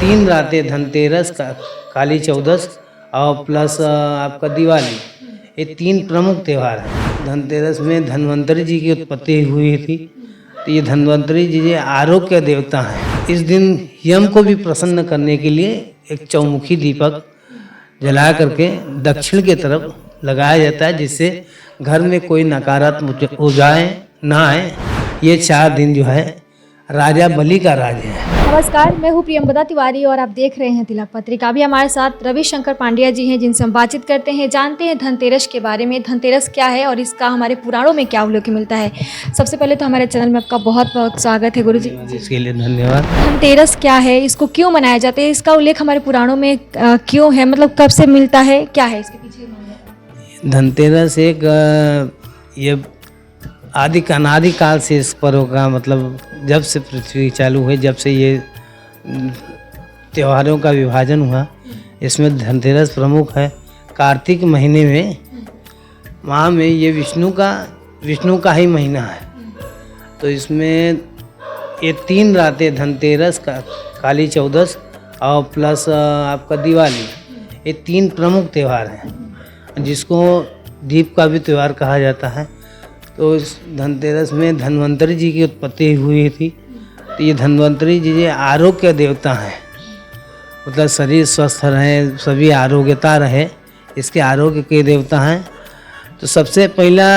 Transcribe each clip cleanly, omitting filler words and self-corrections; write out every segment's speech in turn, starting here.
तीन रातें धनतेरस का, काली चौदस और प्लस आपका दिवाली, ये तीन प्रमुख त्यौहार हैं। धनतेरस में धन्वंतरी जी की उत्पत्ति हुई थी, तो ये धन्वंतरी जी आरोग्य देवता हैं। इस दिन यम को भी प्रसन्न करने के लिए एक चौमुखी दीपक जला करके दक्षिण की तरफ लगाया जाता है, जिससे घर में कोई नकारात्मक ऊर्जाएं ना आए। ये 4 दिन जो है राजा बलि का राज है। नमस्कार, मैं हूँ प्रियंवदा तिवारी और आप देख रहे हैं तिलक पत्रिका। अभी हमारे साथ रविशंकर पांड्या जी हैं, जिनसे हम बातचीत करते हैं, जानते हैं धनतेरस के बारे में। धनतेरस क्या है और इसका हमारे पुराणों में क्या उल्लेख मिलता है। सबसे पहले तो हमारे चैनल में आपका बहुत बहुत स्वागत है गुरुजी। इसके लिए धन्यवाद। धनतेरस क्या है, इसको क्यों मनाया जाता है, इसका उल्लेख हमारे पुराणों में क्यों है, मतलब कब से मिलता है, क्या है इसके पीछे? धनतेरस एक ये अनादि काल से इस पर्व का मतलब जब से पृथ्वी चालू हुई, जब से ये त्योहारों का विभाजन हुआ, इसमें धनतेरस प्रमुख है। कार्तिक महीने में माह में ये विष्णु का ही महीना है, तो इसमें ये 3 रातें धनतेरस का, काली चौदस और प्लस आपका दिवाली, ये 3 प्रमुख त्यौहार हैं, जिसको दीप का भी त्यौहार कहा जाता है। तो इस धनतेरस में धन्वंतरी जी की उत्पत्ति हुई थी, तो ये धन्वंतरी जी आरोग्य देवता हैं, मतलब शरीर स्वस्थ रहे, सभी आरोग्यता रहे, इसके आरोग्य के देवता हैं। तो सबसे पहला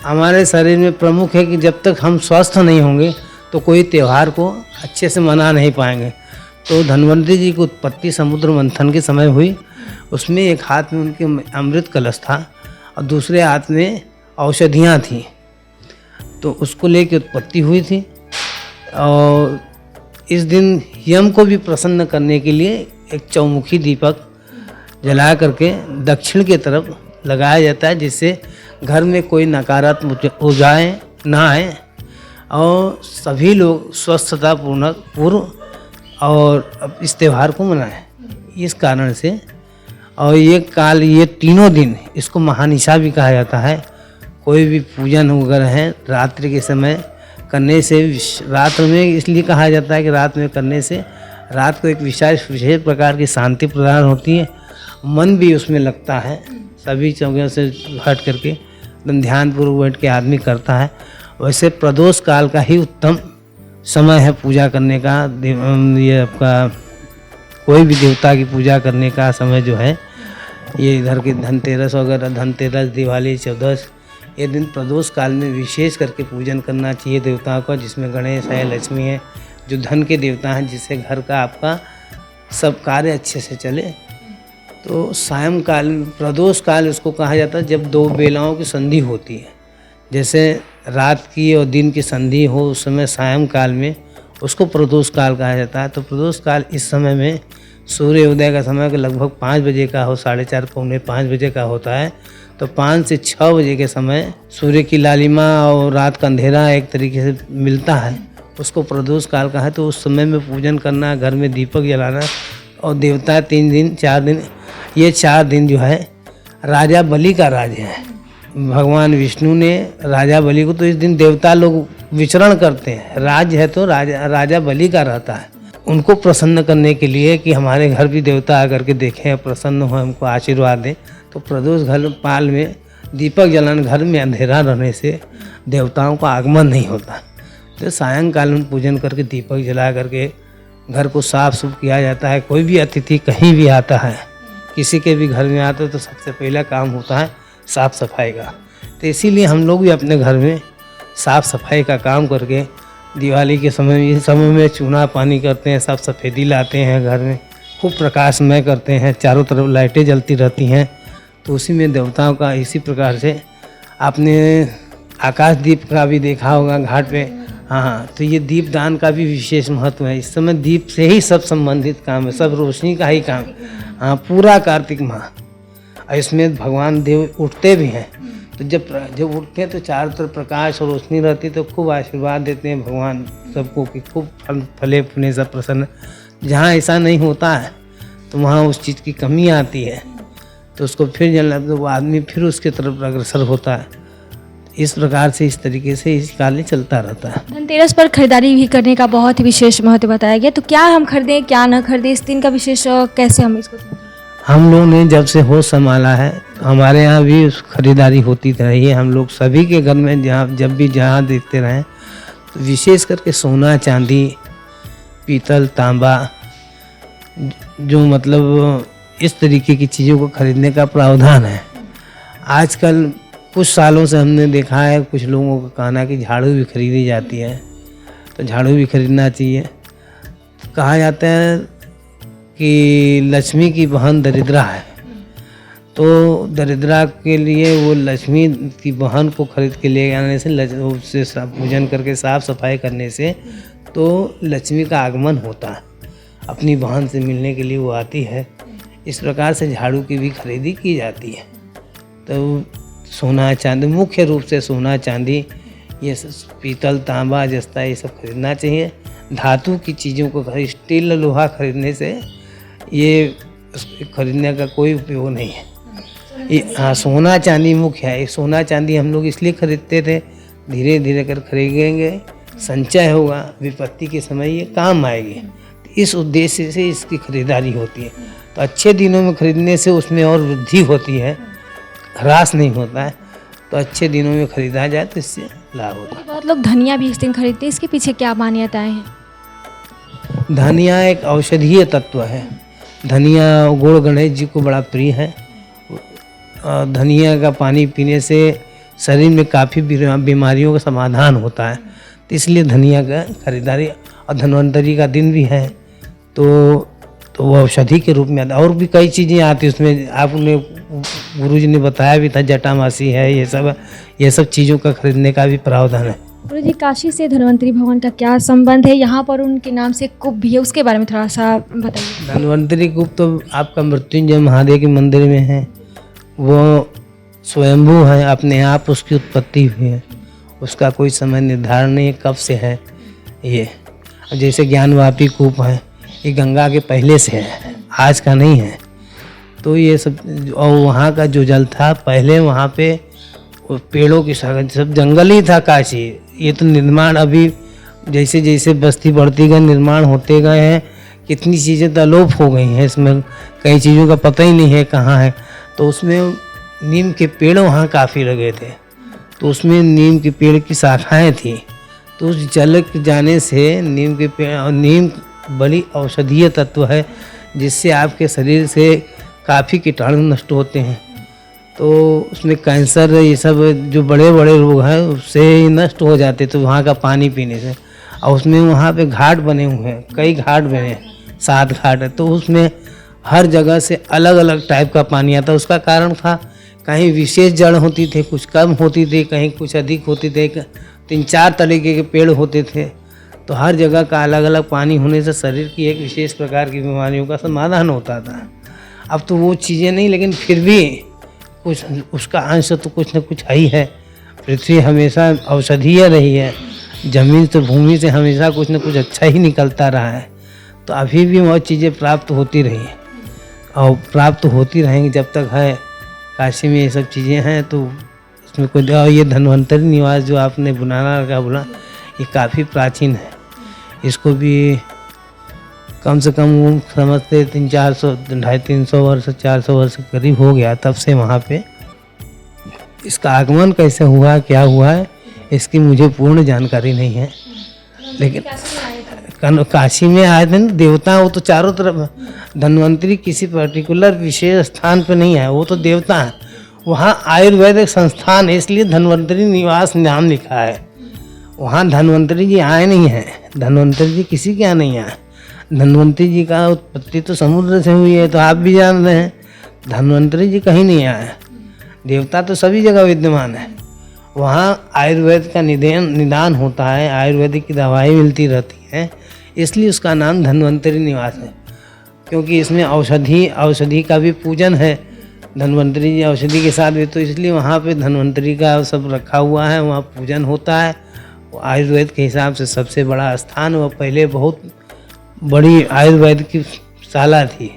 हमारे शरीर में प्रमुख है कि जब तक हम स्वस्थ नहीं होंगे तो कोई त्यौहार को अच्छे से मना नहीं पाएंगे। तो धन्वंतरी जी की उत्पत्ति समुद्र मंथन के समय हुई। उसमें एक हाथ में उनके अमृत कलश था और दूसरे हाथ में औषधियाँ थीं, तो उसको लेके उत्पत्ति हुई थी। और इस दिन यम को भी प्रसन्न करने के लिए एक चौमुखी दीपक जला करके दक्षिण की तरफ लगाया जाता है, जिससे घर में कोई नकारात्मक ऊर्जाएं ना आए और सभी लोग स्वस्थता पूर्व और इस त्यौहार को मनाएं। इस कारण से और ये तीनों दिन इसको महानिशा भी कहा जाता है। कोई भी पूजन वगैरह है रात्रि के समय करने से, रात में इसलिए कहा जाता है कि रात में करने से रात को एक विशेष प्रकार की शांति प्रदान होती है, मन भी उसमें लगता है। सभी चौकियों से हट करके एकदम ध्यानपूर्वक बैठ के आदमी करता है। वैसे प्रदोष काल का ही उत्तम समय है पूजा करने का। ये आपका कोई भी देवता की पूजा करने का समय जो है, ये इधर के धनतेरस वगैरह, धनतेरस, दिवाली, चौदस, ये दिन प्रदोष काल में विशेष करके पूजन करना चाहिए देवताओं का, जिसमें गणेश है, लक्ष्मी है, जो धन के देवता हैं, जिससे घर का आपका सब कार्य अच्छे से चले। तो सायंकाल, प्रदोष काल उसको कहा जाता है जब 2 बेलाओं की संधि होती है। जैसे रात की और दिन की संधि हो, उस समय सायंकाल में उसको प्रदोष काल कहा जाता है। तो प्रदोष काल इस समय में सूर्य उदय का समय लगभग 5 बजे का हो, 4:30 पौने 5 बजे का होता है। तो 5 से 6 बजे के समय सूर्य की लालिमा और रात का अंधेरा एक तरीके से मिलता है, उसको प्रदोष काल का है। तो उस समय में पूजन करना, घर में दीपक जलाना और देवता 3 दिन 4 दिन, ये 4 दिन जो है राजा बलि का राज है। भगवान विष्णु ने राजा बलि को, तो इस दिन देवता लोग विचरण करते हैं, राज है तो राजा बलि का रहता है। उनको प्रसन्न करने के लिए कि हमारे घर भी देवता आकर के देखें, प्रसन्न हो, हमको आशीर्वाद दें, तो प्रदोष पाल में दीपक जलाना, घर में अंधेरा रहने से देवताओं का आगमन नहीं होता। तो सायंकाल में पूजन करके दीपक जला करके घर को साफ सुफ किया जाता है। कोई भी अतिथि कहीं भी आता है, किसी के भी घर में आता है, तो सबसे पहला काम होता है साफ़ सफाई का। तो इसीलिए हम लोग भी अपने घर में साफ़ सफाई का काम करके दिवाली के समय, इस समय में चूना पानी करते हैं, सब सफ़ेदी लाते हैं, घर में खूब प्रकाशमय करते हैं, चारों तरफ लाइटें जलती रहती हैं। तो उसी में देवताओं का इसी प्रकार से आपने आकाश दीप का भी देखा होगा घाट पे। हाँ, तो ये दीप दान का भी विशेष महत्व है। इस समय दीप से ही सब संबंधित काम है, सब रोशनी का ही काम। हाँ, पूरा कार्तिक माह इसमें भगवान देव उठते भी हैं। तो जब उठते हैं तो चारों तरफ प्रकाश और रोशनी रहती, तो खूब आशीर्वाद देते हैं भगवान सबको कि खूब फले फूले सब प्रसन्न। जहाँ ऐसा नहीं होता है तो वहाँ उस चीज़ की कमी आती है, तो उसको फिर जलना, तो वो आदमी फिर उसके तरफ अग्रसर होता है। इस प्रकार से, इस तरीके से इस कार्य चलता रहता है। धनतेरस पर खरीदारी भी करने का बहुत ही विशेष महत्व बताया गया, तो क्या हम खरीदें क्या न खरीदें, इस दिन का विशेष कैसे हम इसको समझें? हम लोग ने जब से होश संभाला है, हमारे यहाँ भी खरीदारी होती रही है। हम लोग सभी के घर में जहाँ देखते रहे, तो विशेष करके सोना चांदी पीतल तांबा, जो मतलब इस तरीके की चीज़ों को खरीदने का प्रावधान है। आजकल कुछ सालों से हमने देखा है, कुछ लोगों का कहना कि झाड़ू भी खरीदी जाती है, तो झाड़ू भी खरीदना चाहिए। कहा जाता है कि लक्ष्मी की बहन दरिद्रा है, तो दरिद्रा के लिए वो लक्ष्मी की बहन को खरीद के ले आने से, उससे पूजन करके साफ सफाई करने से तो लक्ष्मी का आगमन होता है, अपनी बहन से मिलने के लिए वो आती है। इस प्रकार से झाड़ू की भी खरीदी की जाती है। तो सोना चांदी, मुख्य रूप से सोना चांदी, ये पीतल तांबा जस्ता ये सब खरीदना चाहिए। धातु की चीज़ों को स्टील लोहा खरीदने से ये खरीदने का कोई उपयोग नहीं है। हाँ, सोना चांदी मुख्य है। सोना चांदी हम लोग इसलिए खरीदते थे, धीरे धीरे कर खरीदेंगे, संचय होगा, विपत्ति के समय ये काम आएगी। इस उद्देश्य से इसकी खरीदारी होती है। तो अच्छे दिनों में खरीदने से उसमें और वृद्धि होती है, ह्रास नहीं होता है। तो अच्छे दिनों में खरीदा जाए तो इससे लाभ होता है। बहुत लोग धनिया भी इस दिन खरीदते हैं, इसके पीछे क्या मान्यताएं हैं? धनिया एक औषधीय तत्व है। धनिया गुड़ गणेश जी को बड़ा प्रिय है। धनिया का पानी पीने से शरीर में काफ़ी बीमारियों का समाधान होता है, तो इसलिए धनिया का खरीदारी। और धन्वंतरी का दिन भी है, तो वो औषधि के रूप में आता। और भी कई चीज़ें आती हैं उसमें, आपने गुरुजी ने बताया भी था, जटामासी है, ये सब चीज़ों का खरीदने का भी प्रावधान है। गुरु जी, काशी से धन्वंतरी भगवान का क्या संबंध है? यहाँ पर उनके नाम से कूप भी है, उसके बारे में थोड़ा सा बताइए। धन्वंतरी कूप तो आपका मृत्युंजय महादेव के मंदिर में है। वो स्वयंभू है, अपने आप उसकी उत्पत्ति हुई है। उसका कोई समय निर्धारण नहीं कब से है। ये जैसे ज्ञानवापी कूप है, ये गंगा के पहले से है, आज का नहीं है। तो ये सब, और वहाँ का जो जल था पहले, वहाँ पे पेड़ों की सब जंगल ही था काशी। ये तो निर्माण अभी जैसे जैसे बस्ती बढ़ती गई, निर्माण होते गए हैं, कितनी चीज़ें तो अलोप हो गई हैं। इसमें कई चीज़ों का पता ही नहीं है कहाँ है। तो उसमें नीम के पेड़ वहाँ काफ़ी लगे थे, तो उसमें नीम के पेड़ की शाखाएँ थी। तो उस जल के जाने से नीम के पेड़, और नीम बड़ी औषधीय तत्व है, जिससे आपके शरीर से काफ़ी कीटाणु नष्ट होते हैं। तो उसमें कैंसर, ये सब जो बड़े बड़े रोग हैं उससे नष्ट हो जाते, तो वहाँ का पानी पीने से। और उसमें वहाँ पे घाट बने हुए हैं, कई घाट बने हैं, 7 घाट है। तो उसमें हर जगह से अलग अलग टाइप का पानी आता। उसका कारण था, कहीं विशेष जड़ होती थे, कुछ कम होती थी, कहीं कुछ अधिक होती थे। 3-4 तरीके के पेड़ होते थे, तो हर जगह का अलग अलग पानी होने से शरीर की एक विशेष प्रकार की बीमारियों का समाधान होता था। अब तो वो चीज़ें नहीं, लेकिन फिर भी कुछ उसका अंश तो कुछ न कुछ है ही है। पृथ्वी हमेशा औषधीय रही है, जमीन से भूमि से हमेशा कुछ न कुछ अच्छा ही निकलता रहा है। तो अभी भी वो चीज़ें प्राप्त होती रही हैं और प्राप्त होती रहेंगी जब तक है। काशी में ये सब चीज़ें हैं, तो उसमें कोई, ये धन्वंतरी निवास जो आपने बुनाना का बोला, ये काफ़ी प्राचीन है। इसको भी कम से कम समझते 300-400, 250-300 वर्ष, 400 वर्ष करीब हो गया। तब से वहाँ पे इसका आगमन कैसे हुआ, क्या हुआ है, इसकी मुझे पूर्ण जानकारी नहीं है। लेकिन काशी में आए थे ना देवता, वो तो चारों तरफ। धन्वंतरी किसी पर्टिकुलर विशेष स्थान पे नहीं है, वो तो देवता है। वहाँ आयुर्वेदिक संस्थान है, इसलिए धन्वंतरी निवास नाम लिखा है। वहाँ धन्वंतरी जी आए नहीं हैं, धन्वंतरी जी किसी के यहाँ नहीं आए। धन्वंतरी जी का उत्पत्ति तो समुद्र से हुई है, तो आप भी जान रहे हैं। धन्वंतरी जी कहीं नहीं आए, देवता तो सभी जगह विद्यमान है। वहाँ आयुर्वेद का निदान होता है, आयुर्वेदिक की दवाई मिलती रहती है, इसलिए उसका नाम धन्वंतरी निवास है। क्योंकि इसमें औषधि का भी पूजन है। धन्वंतरी जी औषधि के साथ भी, तो इसलिए वहाँ पे धन्वंतरी का सब रखा हुआ है, वहाँ पूजन होता है। वो आयुर्वेद के हिसाब से सबसे बड़ा स्थान, वो पहले बहुत बड़ी आयुर्वेद की शाला थी,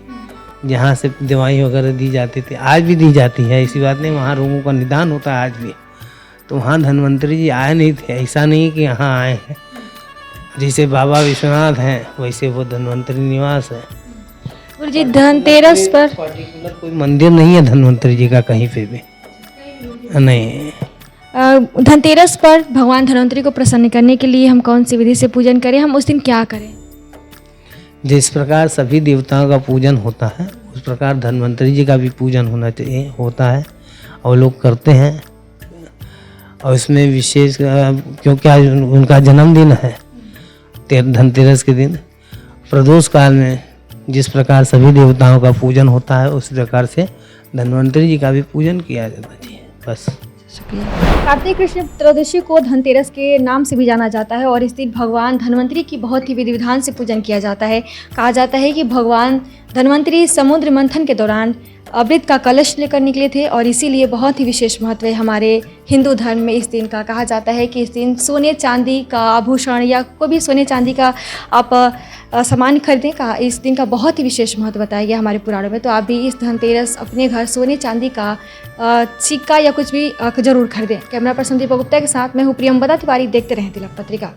जहाँ से दवाई वगैरह दी जाती थी, आज भी दी जाती है, ऐसी बात नहीं। वहाँ रोगों का निदान होता है आज भी। तो वहाँ धन्वंतरी जी आए नहीं थे। ऐसा नहीं कि यहाँ आए हैं, जैसे बाबा विश्वनाथ हैं वैसे वो धन्वंतरी निवास है। गुरु जी धनतेरस पर पर्टिकुलर कोई मंदिर नहीं है धन्वंतरी जी का कहीं पे भी नहीं। धनतेरस पर भगवान धन्वंतरी को प्रसन्न करने के लिए हम कौन सी विधि से पूजन करें, हम उस दिन क्या करें? जिस प्रकार सभी देवताओं का पूजन होता है उस प्रकार धन्वंतरी जी का भी पूजन होना चाहिए, होता है और लोग करते हैं। और इसमें विशेष क्योंकि आज उनका जन्मदिन है धनतेरस के दिन, प्रदोष काल में जिस प्रकार सभी देवताओं का पूजन होता है उस प्रकार से धन्वंतरी जी का भी पूजन किया जाना चाहिए। बस शुक्रिया। कार्तिक कृष्ण त्रयोदशी को धनतेरस के नाम से भी जाना जाता है और इस दिन भगवान धन्वंतरी की बहुत ही विधि विधान से पूजन किया जाता है। कहा जाता है कि भगवान धन्वंतरी समुद्र मंथन के दौरान अमृत का कलश लेकर निकले थे और इसीलिए बहुत ही विशेष महत्व है हमारे हिंदू धर्म में इस दिन का। कहा जाता है कि इस दिन सोने चांदी का आभूषण या कोई भी सोने चांदी का आप सामान खरीदें का इस दिन का बहुत ही विशेष महत्व बताया गया हमारे पुराणों में। तो आप भी इस धनतेरस अपने घर सोने चांदी का सिक्का या कुछ भी जरूर खरीदें। कैमरा पर्सन दीपक गुप्ता के साथ मैं हूँ प्रियंवदा तिवारी। देखते रहें तिलक पत्रिका।